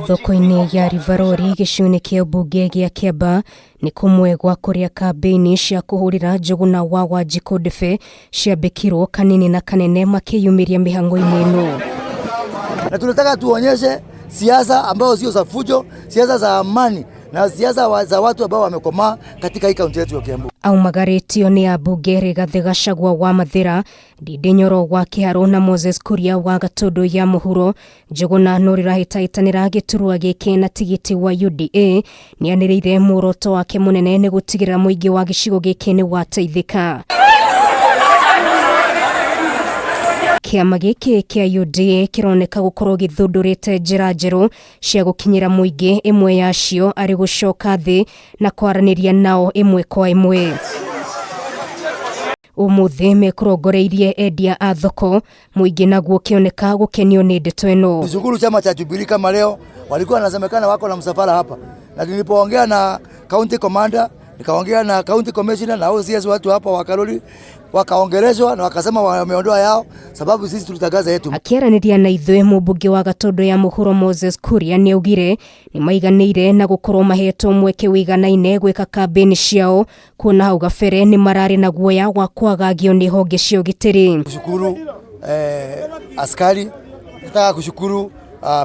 Thoko-inĩ ya Rivarori gĩcigo-inĩ kĩa mbunge gĩa Kiambu nĩ kũmwe gwa kũrĩa kambĩini cia kũhũrĩra Njuguna wa Wanjiku ndebe ciambĩkirwo kanini na kanene makĩyumĩria mĩhang'o-inĩ ĩno. Na tunataka tuonyeshe siasa ambazo sio za fujo, siasa za amani na siasa za watu ambao wamekomaa katika hii kaunti yetu ya Kiambu. Aumagaritio ni abunge Rigathi Gachagua wa Mathira, Ndindi Nyoro wa Kiharu na Moses Kuria wa Gatundu ya Mũhuro. Njuguna no rirahĩtahĩtanĩra gĩturwa gĩkĩ na tigiti wa UDA nĩanĩrĩire muoroto wake mũnene nĩ gũtigĩrĩra mũingĩ wa gĩcigo gĩkĩ nĩ wateithĩka. Kĩama gĩkĩ kĩa UDA kĩroneka gũkorwo gĩthundũrĩte njĩra njerũ cia gũkinyĩra mũingĩ, ĩmwe yacio arĩ gũcoka thĩ na kwaranĩria nao ĩmwe kwa ĩmwe. Ũmũthĩ mekũrongoreirie endia a thoko, mũingĩ naguo kĩoneka gũkenio nĩ ndeto ĩno. Nishukuru chama cha Jubilee kama leo walikuwa wanasemekana wako na msafara hapa, na nilipoongea na county commander, nikaongea na county commissioner na OCS watu hapa wa Karori wakaongeleshwa na wakasema wameondoa yao sababu sisi tulitangaza yetu. Akĩaranĩria na ithuĩ mũmbunge wa Gatundu ya Mũhuro Moses Kuria nĩaugire nĩ maiganĩire na gũkorwo mahetwo mweke wĩiganaine gwĩka kambĩini ciao, kuona hau gabere nĩ mararĩ na guoya wa kwagagio nĩ honge cia ũgitĩri. Kushukuru askari, nataka kushukuru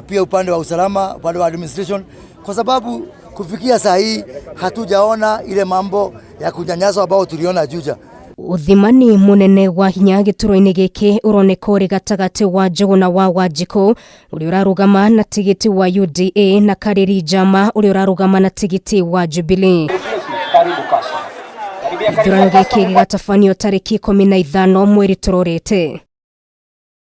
pia upande wa usalama, upande wa administration, kwa sababu kufikia saa hii hatujaona ile mambo ya kunyanyaswa ambao tuliona Juja. Uthimani munene wa hinya gĩturwa-inĩ gĩkĩ ũroneka ũrĩ gatagatĩ wa Njuguna wa Wanjiku ũrĩa ũrarũgama na tigiti wa UDA na Karĩri Njama ũrĩa ũrarũgama na tigiti wa Jubilee. Gĩthurano gĩkĩ gĩgatabanio tarĩki 15 mweri tũrorete.